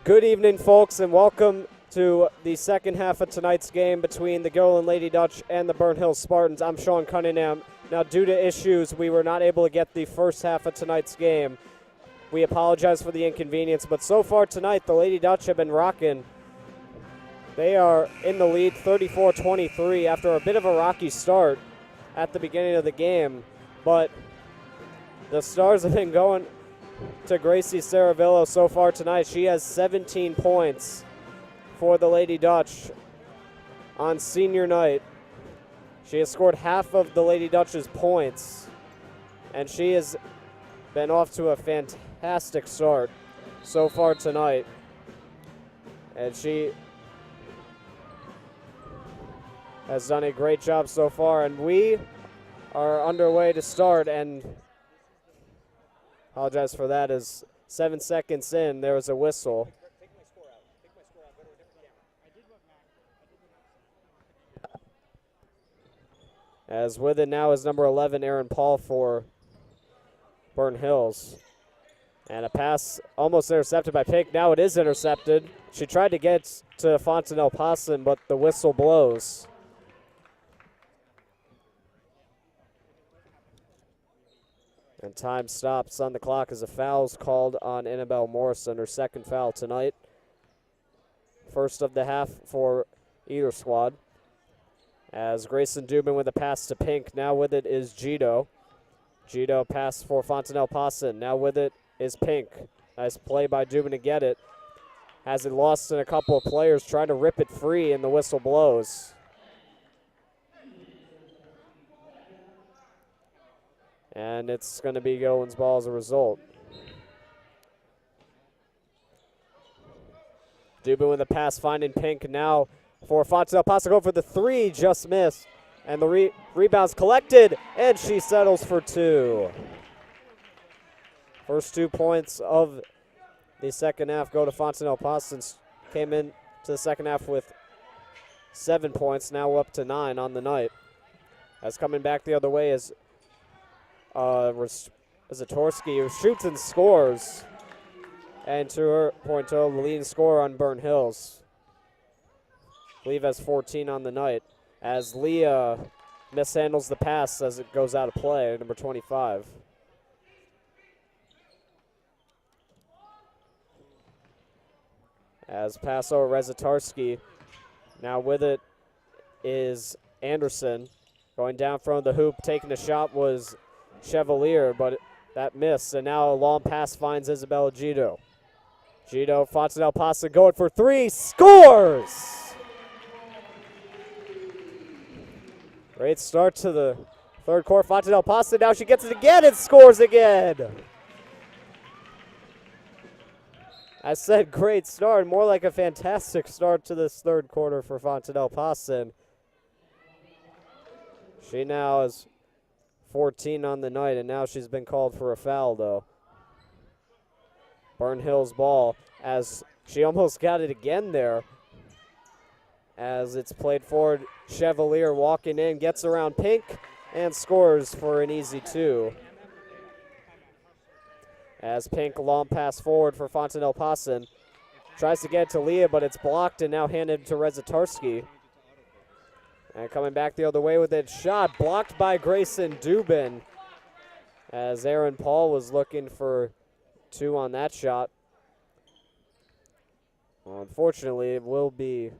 Good evening, folks, and welcome to the second half of tonight's game between the Gilliland Lady Dutch and the Burnt Hills Spartans. I'm Sean Cunningham. Now, due to issues, we were not able to get the first half of tonight's game. We apologize for the inconvenience, but so far tonight, the Lady Dutch have been rocking. They are in the lead 34-23 after a bit of a rocky start at the beginning of the game, but the Stars have been going to Gracie Saravillo so far tonight. She has 17 points for the Lady Dutch on senior night. She has scored half of the Lady Dutch's points, and she has been off to a fantastic start so far tonight. And she has done a great job so far, and we are underway to start, and apologize for that, as 7 seconds in, there was a whistle. As with it now is number 11, Aaron Paul for Burnt Hills. And a pass almost intercepted by Pink. Now it is intercepted. She tried to get to Fontanelle Posson, but the whistle blows. And time stops on the clock as a foul is called on Annabelle Morrison, her second foul tonight. First of the half for either squad. As Grayson Dubin with a pass to Pink. Now with it is Gito. Gito pass for Fontanelle Posson. Now with it is Pink. Nice play by Dubin to get it. Has it lost in a couple of players trying to rip it free, and the whistle blows. And it's going to be Gilliland's ball as a result. Dubin with a pass finding Pink now for Fontanelle Posson. Go for the three, just missed. And the rebound's collected, and she settles for two. First 2 points of the second half go to Fontanelle Posson. Came in to the second half with 7 points, now up to 9 on the night. As coming back the other way is Zatorski, who shoots and scores. And to her point total, the leading scorer on Burnt Hills. I believe has 14 on the night. As Leah mishandles the pass as it goes out of play, number 25. As pass over Rezatarski. Now with it is Anderson. Going down from the hoop, taking the shot was Chevalier, but that missed. And now a long pass finds Isabella Gito. Gito, Fontanelle Posson going for three, scores! Great start to the third quarter. Fontanelle Posson, now she gets it again and scores again. I said great start, more like a fantastic start to this third quarter for Fontanelle Posson. She now has 14 on the night, and now she's been called for a foul, though. Burnt Hills ball, as she almost got it again there. As it's played forward, Chevalier walking in, gets around Pink, and scores for an easy two. As Pink, long pass forward for Fontanelle Posson. Tries to get to Leah, but it's blocked and now handed to Rezatarski. And coming back the other way with it, shot blocked by Grayson Dubin. As Aaron Paul was looking for two on that shot. Well, unfortunately, it will be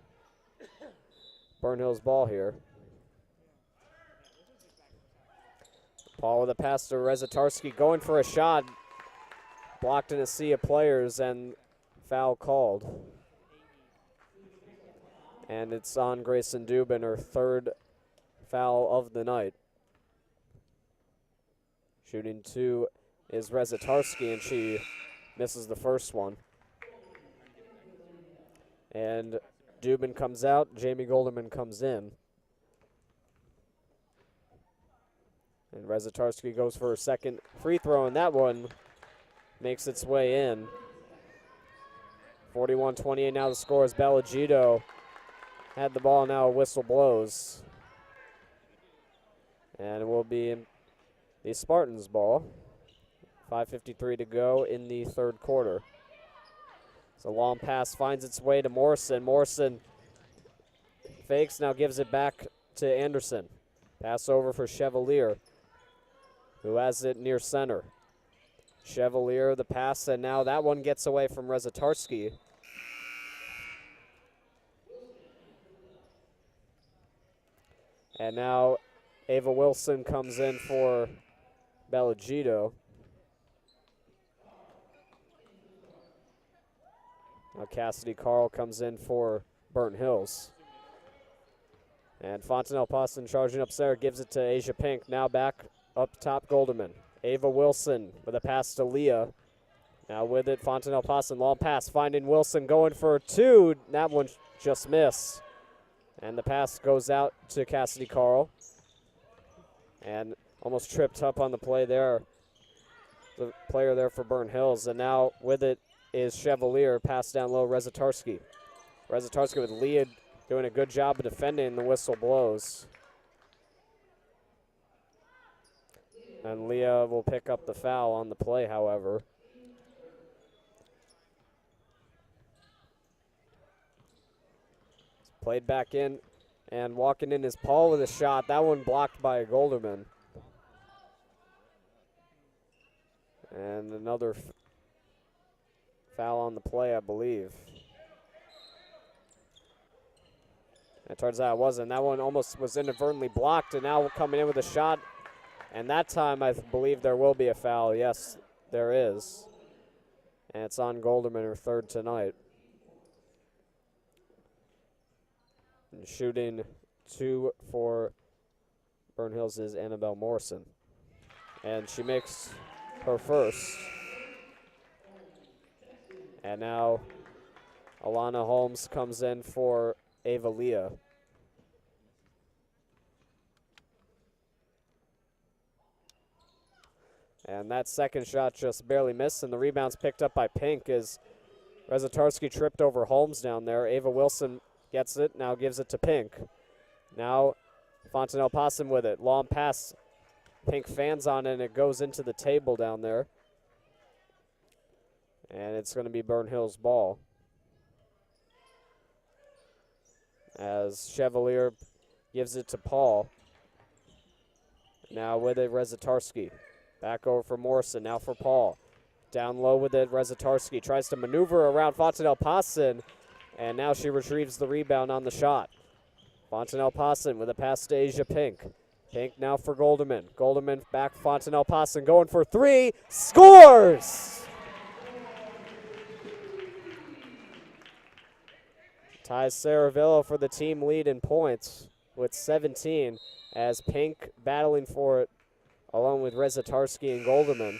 Burnt Hills ball here. Paul with a pass to Rezatarski, going for a shot. Blocked in a sea of players, and foul called. And it's on Grayson Dubin, her third foul of the night. Shooting two is Rezatarski, and she misses the first one. And Dubin comes out, Jamie Golderman comes in. And Rezatarski goes for her second free throw, and that one makes its way in. 41-28 now the score is Bellagito. Had the ball, now a whistle blows. And it will be the Spartans' ball. 5:53 to go in the third quarter. So long pass finds its way to Morrison. Morrison fakes, now gives it back to Anderson. Pass over for Chevalier, who has it near center. Chevalier the pass, and now that one gets away from Rezatarski. And now Ava Wilson comes in for Bellagito. Now Cassidy Carl comes in for Burnt Hills. And Fontenelle Poston charging up center, gives it to Asia Pink. Now back up top, Golderman. Ava Wilson with a pass to Leah. Now with it, Fontenelle Poston, long pass, finding Wilson, going for two. That one just missed. And the pass goes out to Cassidy Carl. And almost tripped up on the play there. The player there for Burnt Hills. And now with it is Chevalier, pass down low, Rezatarski. Rezatarski with Leah doing a good job of defending, and the whistle blows. And Leah will pick up the foul on the play, however. Played back in, and walking in is Paul with a shot. That one blocked by Golderman. And another foul on the play, I believe. It turns out it wasn't. That one almost was inadvertently blocked, and now coming in with a shot. And that time, I believe there will be a foul. Yes, there is. And it's on Golderman, her third tonight. And shooting two for Burnt Hills is Annabelle Morrison. And she makes her first. And now Alana Holmes comes in for Ava Leah. And that second shot just barely missed, and the rebound's picked up by Pink as Rezatarski tripped over Holmes down there. Ava Wilson gets it, now gives it to Pink. Now Fontenelle Possum with it. Long pass. Pink fans on it, and it goes into the table down there. And it's going to be Burnt Hills' ball. As Chevalier gives it to Paul. Now with it, Rezatarski. Back over for Morrison, now for Paul. Down low with it, Rezatarski tries to maneuver around Fontenelle Posson, and now she retrieves the rebound on the shot. Fontenelle Posson with a pass to Asia Pink. Pink now for Golderman. Golderman back, Fontenelle Posson going for three, scores! Ties Saravillo for the team lead in points with 17, as Pink battling for it along with Rezatarski and Golderman.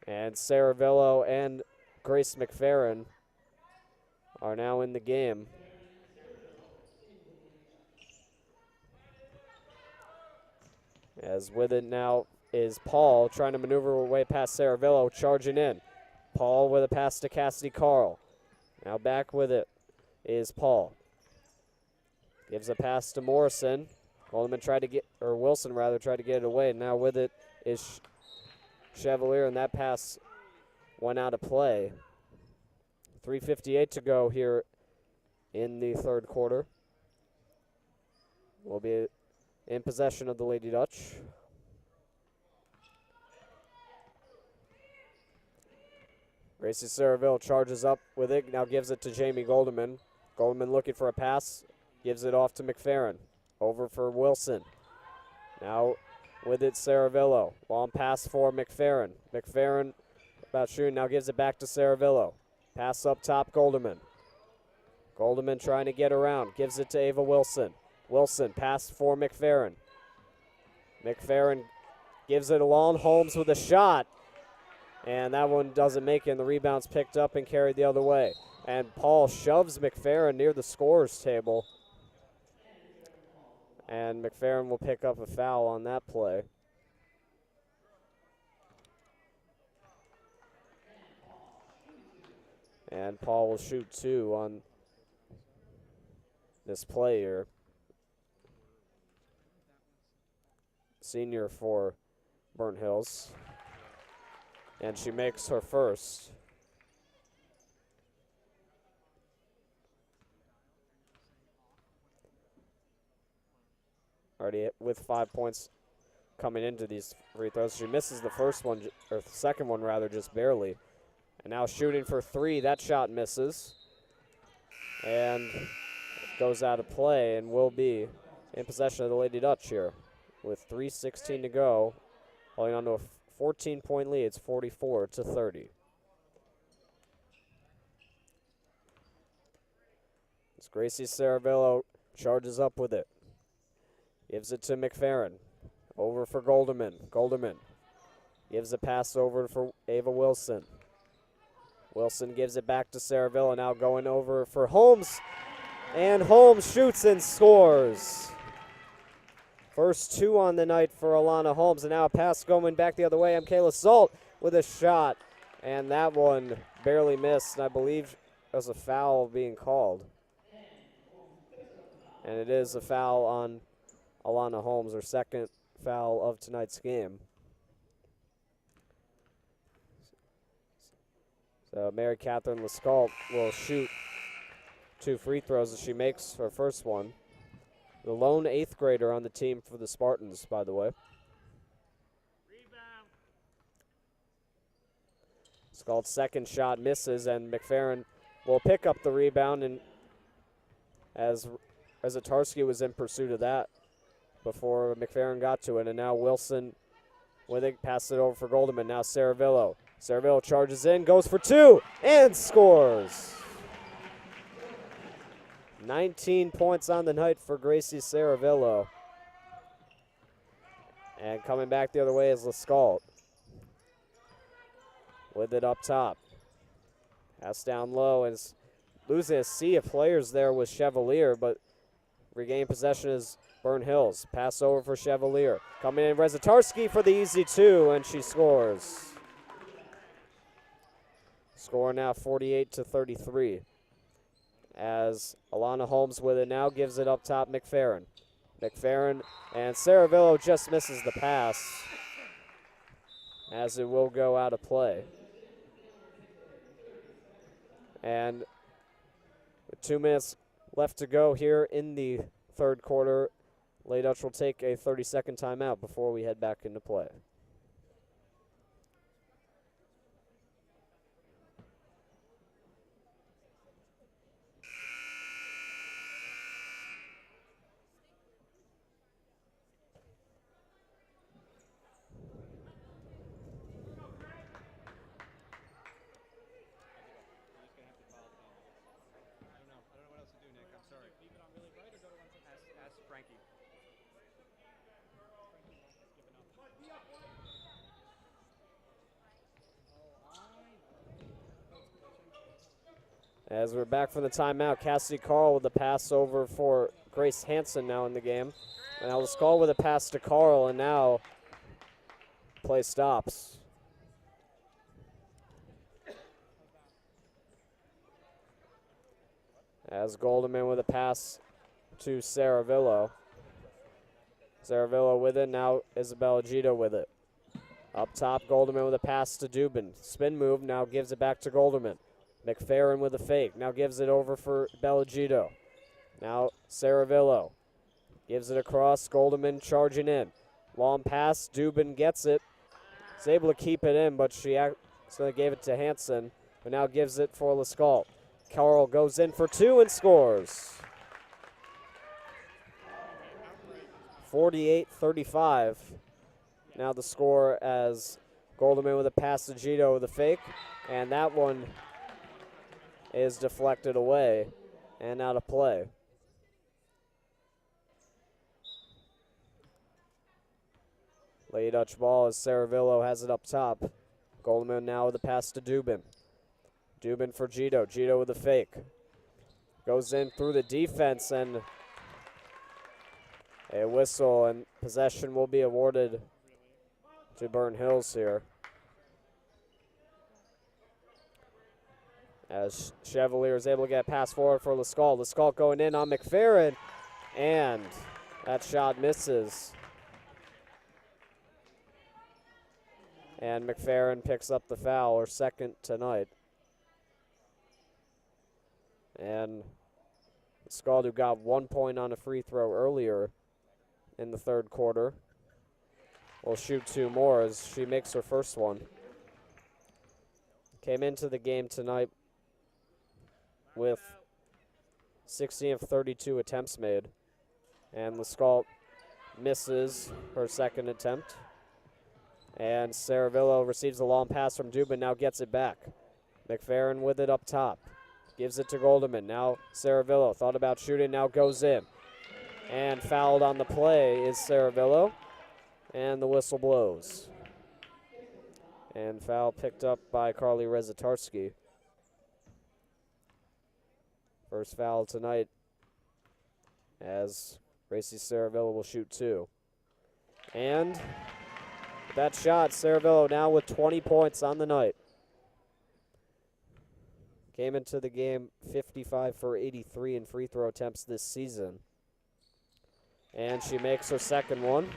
And Saravillo and Grace McFerrin are now in the game. As with it now is Paul trying to maneuver away past Saravillo, charging in. Paul with a pass to Cassidy Carl. Now back with it is Paul. Gives a pass to Morrison. Wilson tried to get it away. Now with it is Chevalier, and that pass went out of play. 3:58 to go here in the third quarter. We'll be in possession of the Lady Dutch. Gracie Saravillo charges up with it, now gives it to Jamie Golderman. Golderman looking for a pass, gives it off to McFerrin. Over for Wilson. Now with it, Saravillo. Long pass for McFerrin. McFerrin about shooting, now gives it back to Saravillo. Pass up top, Golderman. Golderman trying to get around, gives it to Ava Wilson. Wilson, pass for McFerrin. McFerrin gives it along, Holmes with a shot. And that one doesn't make it, and the rebound's picked up and carried the other way. And Paul shoves McFerrin near the scorer's table. And McFerrin will pick up a foul on that play. And Paul will shoot two on this play here. Senior for Burnt Hills. And she makes her first. already with 5 points coming into these free throws. She misses the first one, or the second one rather, just barely. And now shooting for 3. That shot misses. And goes out of play and will be in possession of the Lady Dutch here with 3:16 to go, holding on to a 14-point lead. It's 44-30. As Gracie Saravillo charges up with it. Gives it to McFerrin. Over for Golderman. Golderman gives a pass over for Ava Wilson. Wilson gives it back to Saravillo. Now going over for Holmes. And Holmes shoots and scores. First 2 on the night for Alana Holmes. And now a pass going back the other way. Michaela Salt with a shot. And that one barely missed. And I believe there was a foul being called. And it is a foul on Alana Holmes, her second foul of tonight's game. So Mary Catherine Lescault will shoot 2 free throws as she makes her first one. The lone 8th grader on the team for the Spartans, by the way. Lescault's second shot misses, and McFerrin will pick up the rebound, and as Zatarski was in pursuit of that before McFerrin got to it, and now Wilson with it, passes it over for Golderman. Now Saravillo. Saravillo charges in, goes for 2, and scores. 19 points on the night for Gracie Saravillo. And coming back the other way is Lescault. With it up top. Pass down low, and losing a sea of players there with Chevalier, but regain possession is Burn Hills. Pass over for Chevalier. Coming in Rezatarski for the easy 2, and she scores. Score now 48-33. As Alana Holmes with it now gives it up top, McFerrin. McFerrin and Saravillo just misses the pass as it will go out of play. And with 2 minutes left to go here in the third quarter, Lady Dutch will take a 30-second timeout before we head back into play. As we're back from the timeout, Cassidy Carl with the pass over for Grace Hansen now in the game. And now Lescault with a pass to Carl, and now play stops. As Golderman with a pass to Saravillo. Saravillo with it, now Isabella Gito with it. Up top, Golderman with a pass to Dubin. Spin move, now gives it back to Golderman. McFerrin with a fake, now gives it over for Bellagito. Now Saravillo gives it across, Golderman charging in. Long pass, Dubin gets it. Is able to keep it in, but she accidentally gave it to Hansen, but now gives it for Lescault. Carl goes in for 2 and scores. 48-35. Now the score as Golderman with a pass to Gito with a fake, and that one is deflected away and out of play. Lady Dutch ball as Saravillo has it up top. Golderman now with a pass to Dubin. Dubin for Gito. Gito with a fake. Goes in through the defense, and a whistle, and possession will be awarded to Burn Hills here. As Chevalier is able to get a pass forward for Lescault. Lescault going in on McFerrin, and that shot misses. And McFerrin picks up the foul, or second tonight. And Lescault, who got 1 point on a free throw earlier, in the third quarter. Will shoot 2 more as she makes her first one. Came into the game tonight with 16 of 32 attempts made. And Lescault misses her second attempt. And Saravillo receives a long pass from Dubin, now gets it back. McFerrin with it up top. Gives it to Goldeman. Now Saravillo thought about shooting, now goes in. And fouled on the play is Saravillo. And the whistle blows. And foul picked up by Carly Rezatarski. First foul tonight as Gracie Saravillo will shoot 2. And that shot, Saravillo now with 20 points on the night. Came into the game 55 for 83 in free throw attempts this season. And she makes her second one.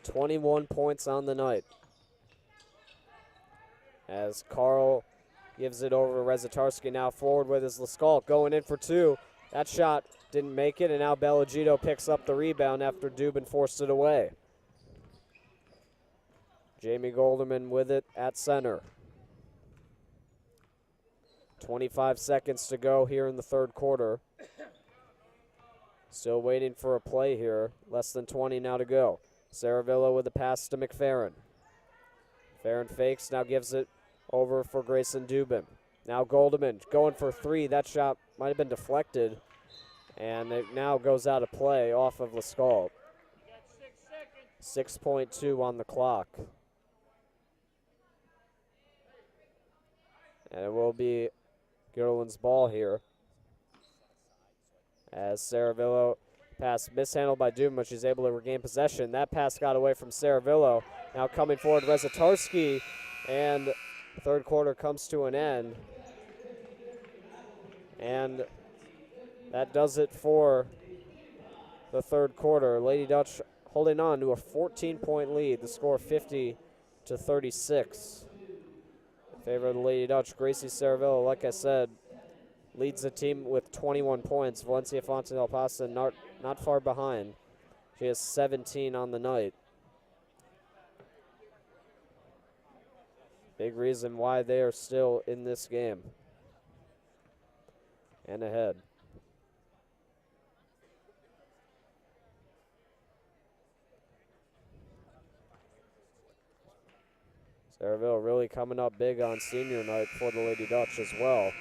21 points on the night. As Carl gives it over to Rezatarski, now forward with his Lescault going in for 2. That shot didn't make it, and now Bellagito picks up the rebound after Dubin forced it away. Jamie Goldeman with it at center. 25 seconds to go here in the third quarter. Still waiting for a play here. Less than 20 now to go. Saravillo with the pass to McFerrin. McFerrin fakes, now gives it over for Grayson Dubin. Now Goldeman going for 3. That shot might have been deflected. And it now goes out of play off of Lescault. 6.2 on the clock. And it will be Gilliland's ball here. As Saravillo pass mishandled by Dubin, but she's able to regain possession. That pass got away from Saravillo. Now coming forward, Rezatarski. And the third quarter comes to an end. And that does it for the third quarter. Lady Dutch holding on to a 14-point lead. The score 50 to 36. In favor of the Lady Dutch. Gracie Saravillo, like I said, leads the team with 21 points. Valencia Fontanelle Pasta not far behind. She has 17 on the night. Big reason why they are still in this game and ahead. Saravillo really coming up big on senior night for the Lady Dutch as well.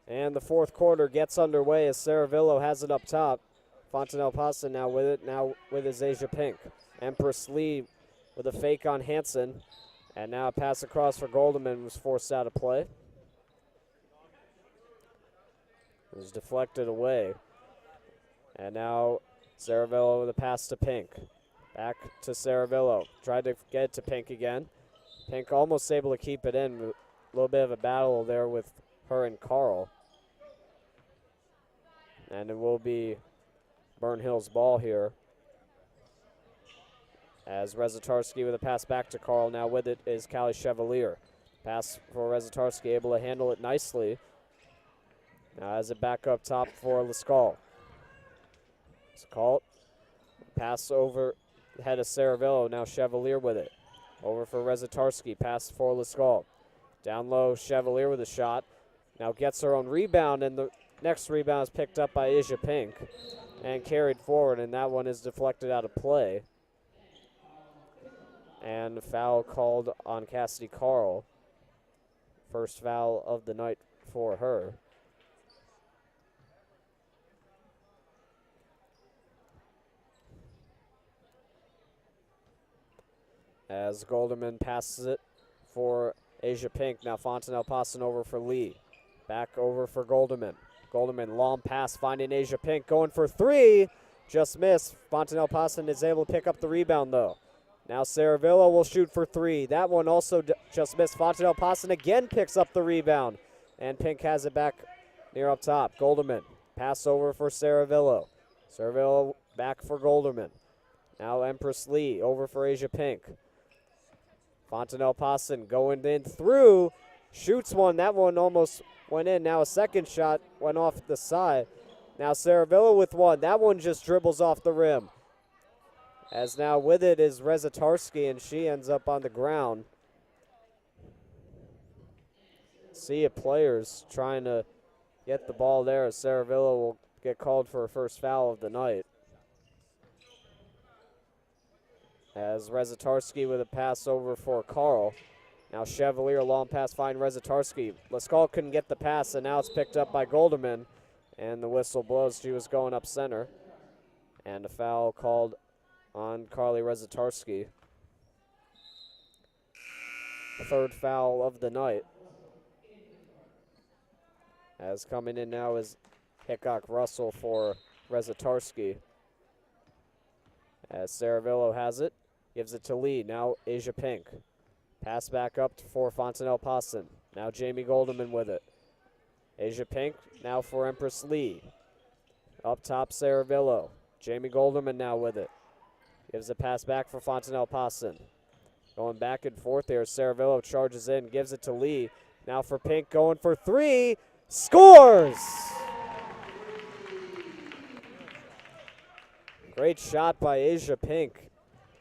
And the fourth quarter gets underway as Saravillo has it up top. Fontanelle Pasta now with it, now with his Asia Pink. Empress Lee with a fake on Hansen. And now a pass across for Goldeman was forced out of play. It was deflected away. And now Saravillo with a pass to Pink. Back to Saravillo. Tried to get it to Pink again. Pink almost able to keep it in. A little bit of a battle there with her and Carl. And it will be Burnhill's ball here. As Rezatarski with a pass back to Carl. Now with it is Callie Chevalier. Pass for Rezatarski, able to handle it nicely. Now has it back up top for Lescault. Lescault. Pass over the head of Saravillo. Now Chevalier with it. Over for Rezatarski. Pass for Lescault. Down low, Chevalier with a shot. Now gets her own rebound, and the next rebound is picked up by Asia Pink and carried forward, and that one is deflected out of play. And a foul called on Cassidy Carl. First foul of the night for her. As Golderman passes it for Asia Pink. Now Fontanelle passing over for Lee. Back over for Golderman. Golderman, long pass, finding Asia Pink, going for three. Just missed. Fontanelle Pawson is able to pick up the rebound, though. Now Saravillo will shoot for three. That one also just missed. Fontanelle Pawson again picks up the rebound. And Pink has it back near up top. Golderman, pass over for Saravillo. Saravillo back for Golderman. Now Empress Lee over for Asia Pink. Fontanelle Pawson going in through. Shoots one. That one almost went in. Now a second shot went off the side. Now Saravillo with one. That one just dribbles off the rim. As now with it is Rezatarski, and she ends up on the ground. See it, players trying to get the ball there, as Saravillo will get called for her first foul of the night. As Rezatarski with a pass over for Carl. Now Chevalier, long pass, find Rezatarski. Lascaux couldn't get the pass, and now it's picked up by Golderman. And the whistle blows. She was going up center. And a foul called on Carly Rezatarski. Third foul of the night. As coming in now is Hickok Russell for Rezatarski. As Saravillo has it, gives it to Lee. Now Asia Pink. Pass back up for Fontanelle Pawson. Now Jamie Golderman with it. Asia Pink now for Empress Lee. Up top Saravillo. Jamie Golderman now with it. Gives a pass back for Fontanelle Pawson. Going back and forth there. Saravillo charges in, gives it to Lee. Now for Pink, going for three. Scores! Great shot by Asia Pink.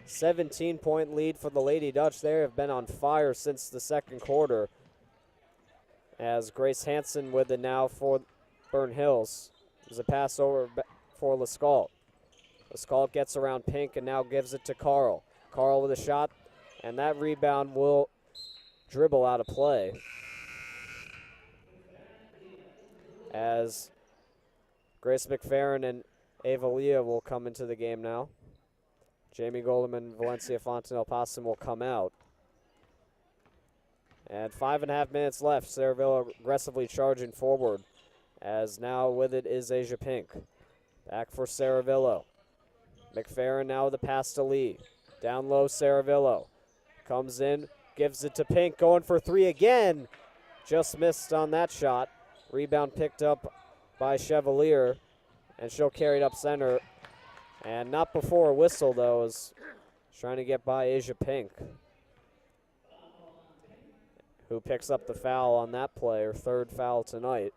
17-point lead for the Lady Dutch. They have been on fire since the second quarter. As Grace Hansen with it now for Burn Hills. There's a pass over for Lascaux. Lascaux gets around Pink and now gives it to Carl. Carl with a shot, and that rebound will dribble out of play. As Grace McFerrin and Ava Leah will come into the game now. Jamie Golderman, Valencia Fontanelle Pawson will come out. And 5.5 minutes left. Saravillo aggressively charging forward. As now with it is Asia Pink. Back for Saravillo. McFerrin now with the pass to Lee. Down low, Saravillo. Comes in, gives it to Pink, going for three again. Just missed on that shot. Rebound picked up by Chevalier, and she'll carry it up center. And not before a whistle, though, is trying to get by Asia Pink, who picks up the foul on that play, her third foul tonight.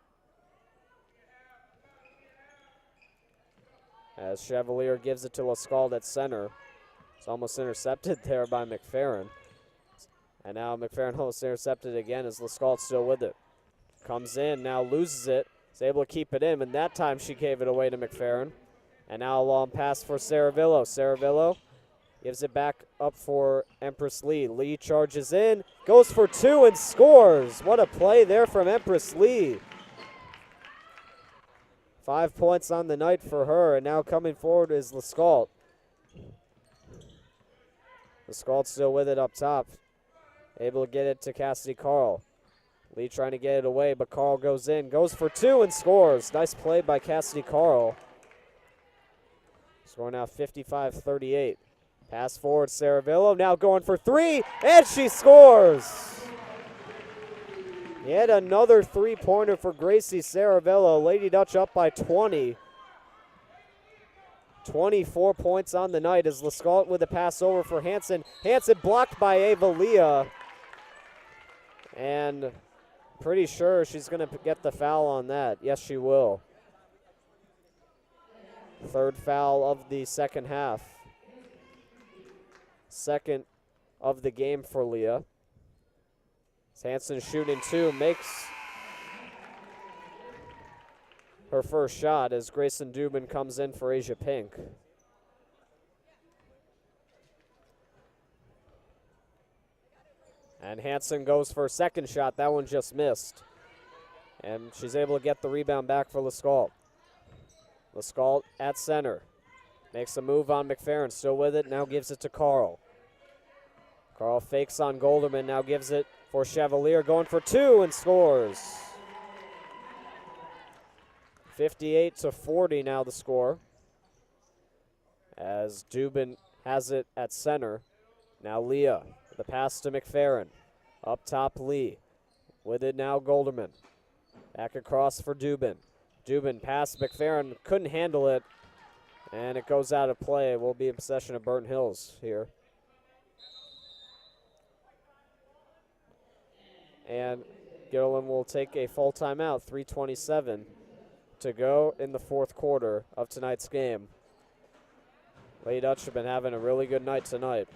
As Chevalier gives it to Lascaux at center. It's almost intercepted there by McFerrin. And now McFerrin almost intercepted again as Lascaux still with it. Comes in, now loses it. Is able to keep it in, and that time she gave it away to McFerrin. And now a long pass for Saravillo. Saravillo gives it back up for Empress Lee. Lee charges in, goes for two and scores. What a play there from Empress Lee. 5 points on the night for her, and now coming forward is Lascaux. Lascaux still with it up top. Able to get it to Cassidy Carl. Lee trying to get it away, but Carl goes in, goes for two and scores. Nice play by Cassidy Carl. Score now 55-38. Pass forward, Saravillo now going for three, and she scores. Yet another three-pointer for Gracie Saravillo. Lady Dutch up by 20. 24 points on the night as Lascaux with a pass over for Hansen. Hansen blocked by Ava Leah. And pretty sure she's going to get the foul on that. Yes, she will. Third foul of the second half. Second of the game for Leah. Hansen shooting two, makes her first shot as Grayson Dubin comes in for Asia Pink. And Hansen goes for a second shot. That one just missed. And she's able to get the rebound back for Lascaux. Lascaux at center. Makes a move on McFerrin, still with it, now gives it to Carl. Carl fakes on Golderman, now gives it for Chevalier, going for two and scores. 58-40 now the score. As Dubin has it at center. Now Leah, the pass to McFerrin. Up top, Lee. With it now, Golderman. Back across for Dubin. Dubin pass, McFerrin couldn't handle it, and it goes out of play. We'll be in possession of Burnt Hills here. And Gilliland will take a full timeout, 3:27 to go in the fourth quarter of tonight's game. Lady Dutch have been having a really good night tonight.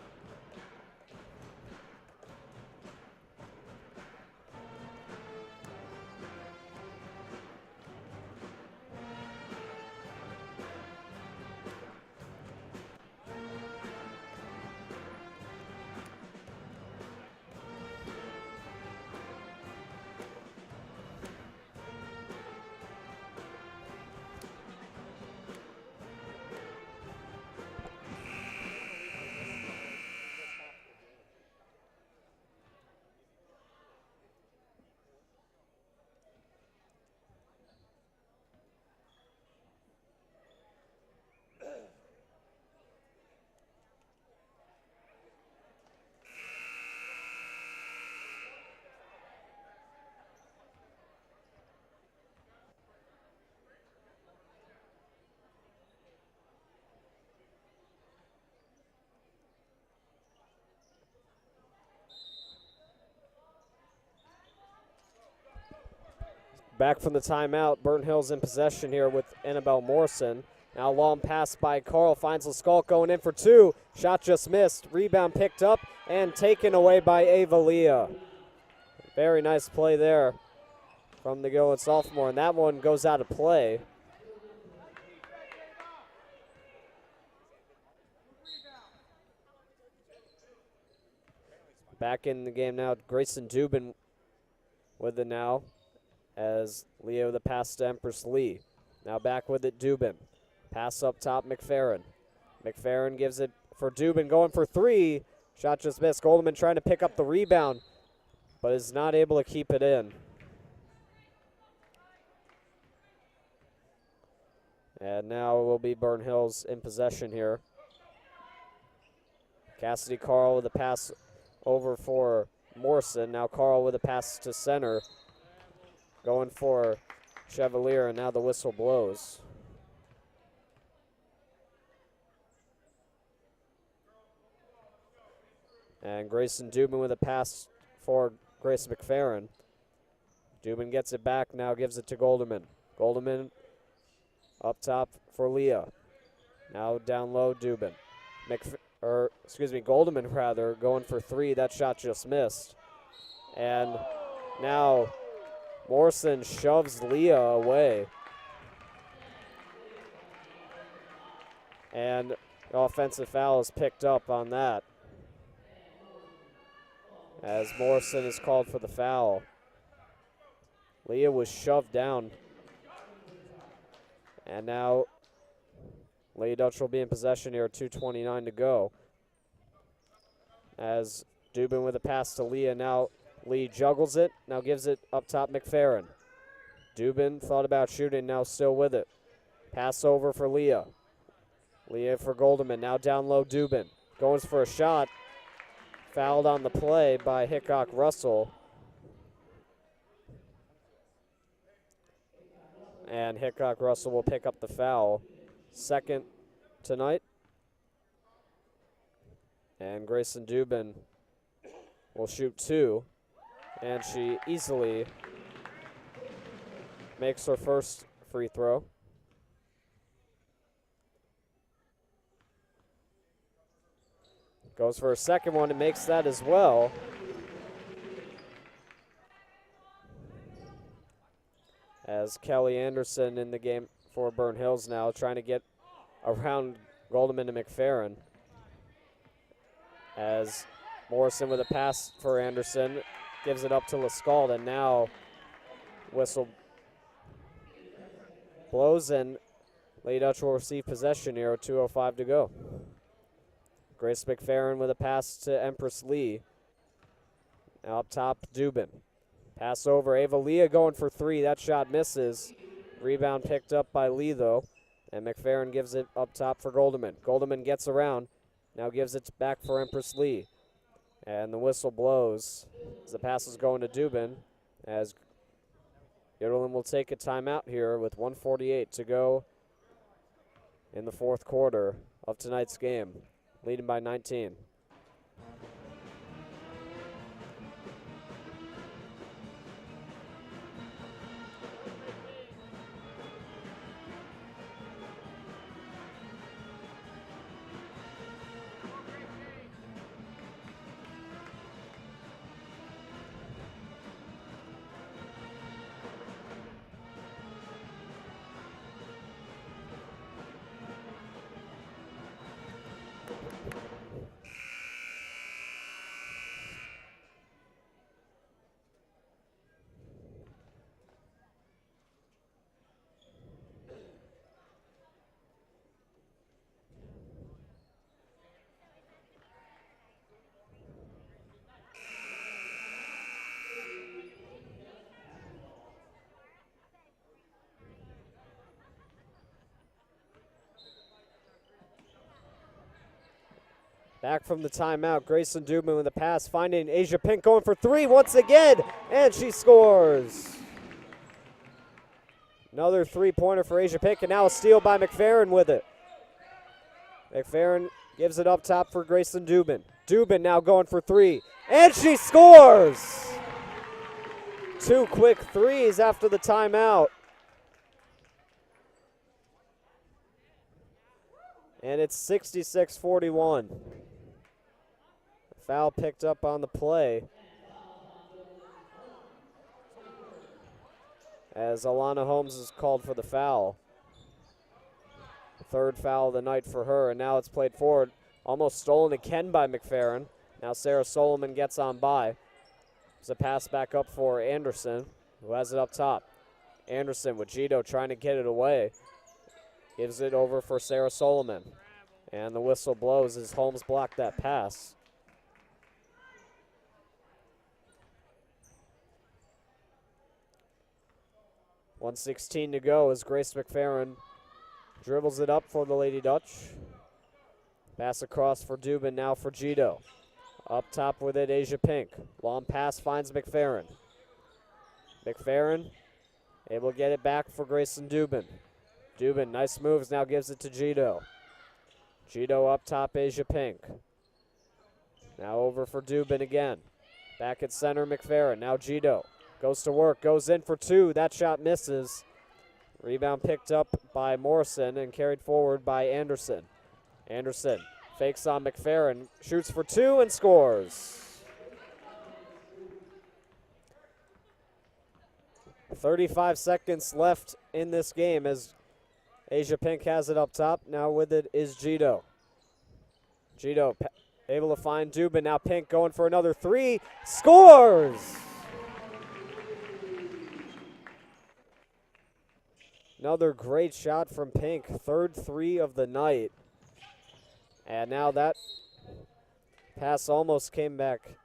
Back from the timeout, Burnt Hills in possession here with Annabelle Morrison. Now long pass by Carl, finds Lescalk going in for two. Shot just missed, rebound picked up and taken away by Ava Leah. Very nice play there from the Gilliland sophomore, and that one goes out of play. Back in the game now, Grayson Dubin with it now, as Leo the pass to Empress Lee. Now back with it, Dubin. Pass up top, McFerrin. McFerrin gives it for Dubin, going for three. Shot just missed. Goldman trying to pick up the rebound, but is not able to keep it in. And now it will be Burnt Hills in possession here. Cassidy Carl with a pass over for Morrison. Now Carl with a pass to center. Going for Chevalier, and now the whistle blows. And Grayson Dubin with a pass for Grace McFerrin. Dubin gets it back, now gives it to Golderman. Golderman up top for Leah. Now down low, Dubin. Golderman rather, going for three. That shot just missed. And now Morrison shoves Leah away. And offensive foul is picked up on that, as Morrison is called for the foul. Leah was shoved down. And now Lady Dutch will be in possession here, 2:29 to go. As Dubin with a pass to Leah. Now Lee juggles it, now gives it up top, McFerrin. Dubin thought about shooting, now still with it. Pass over for Leah. Leah for Golderman, now down low, Dubin. Goes for a shot. Fouled on the play by Hickok Russell. And Hickok Russell will pick up the foul. Second tonight. And Grayson Dubin will shoot two. And she easily makes her first free throw. Goes for a second one and makes that as well. As Kelly Anderson in the game for Burnt Hills now, trying to get around Golderman and McFerrin. As Morrison with a pass for Anderson, gives it up to Lescalk, and now whistle blows, and Lady Dutch will receive possession here with 2:05 to go. Grace McFerrin with a pass to Empress Lee. Now up top, Dubin. Pass over, Ava Leah going for three. That shot misses. Rebound picked up by Lee, though, and McFerrin gives it up top for Goldeman. Goldeman gets around, now gives it back for Empress Lee. And the whistle blows as the pass is going to Dubin, as Girdland will take a timeout here with 1:48 to go in the fourth quarter of tonight's game, leading by 19. Back from the timeout, Grayson Dubin with a pass, finding Asia Pink going for three once again, and she scores. Another three-pointer for Asia Pink, and now a steal by McFerrin with it. McFerrin gives it up top for Grayson Dubin. Dubin now going for three, and she scores! Two quick threes after the timeout. And it's 66-41. Foul picked up on the play as Alana Holmes is called for the foul. Third foul of the night for her, and now it's played forward. Almost stolen again by McFerrin. Now Sarah Solomon gets on by. There's a pass back up for Anderson, who has it up top. Anderson with Gito trying to get it away. Gives it over for Sarah Solomon. And the whistle blows as Holmes blocked that pass. .116 to go as Grace McFerrin dribbles it up for the Lady Dutch. Pass across for Dubin, now for Gito. Up top with it, Asia Pink. Long pass finds McFerrin. McFerrin able to get it back for Grayson Dubin. Dubin, nice moves, now gives it to Gito. Gito up top, Asia Pink. Now over for Dubin again. Back at center, McFerrin. Now Gito goes to work, goes in for two. That shot misses. Rebound picked up by Morrison and carried forward by Anderson. Anderson fakes on McFerrin, shoots for two and scores. 35 seconds left in this game as Asia Pink has it up top. Now with it is Gito. Gito able to find Dubin. Now Pink going for another three. Scores! Another great shot from Pink. Third three of the night. And now that pass almost came back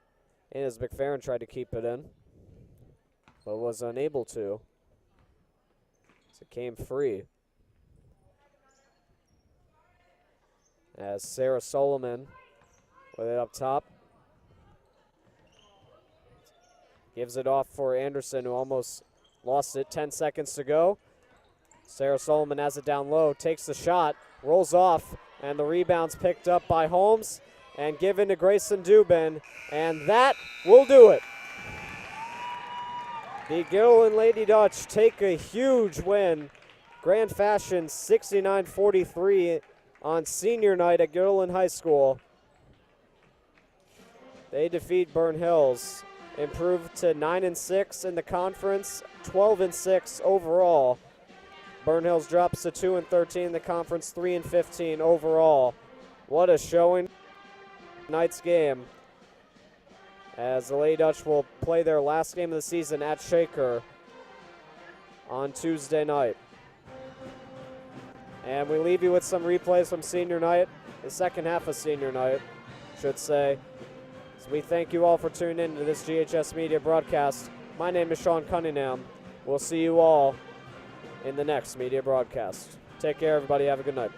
in as McFerrin tried to keep it in, but was unable to. So it came free. As Sarah Solomon with it up top. Gives it off for Anderson, who almost lost it. 10 seconds to go. Sarah Solomon has it down low, takes the shot, rolls off, and the rebound's picked up by Holmes and given to Grayson Dubin, and that will do it. The Girdland Lady Dutch take a huge win. Grand fashion, 69-43 on senior night at Girdland High School. They defeat Burn Hills, improved to 9-6 in the conference, 12-6 overall. Burn Hills drops to 2-13 in the conference, 3-15 overall. What a showing. Tonight's game, as the Lady Dutch will play their last game of the season at Shaker on Tuesday night. And we leave you with some replays from senior night, the second half of senior night, I should say. So we thank you all for tuning in to this GHS Media broadcast. My name is Sean Cunningham. We'll see you all in the next media broadcast. Take care, everybody. Have a good night.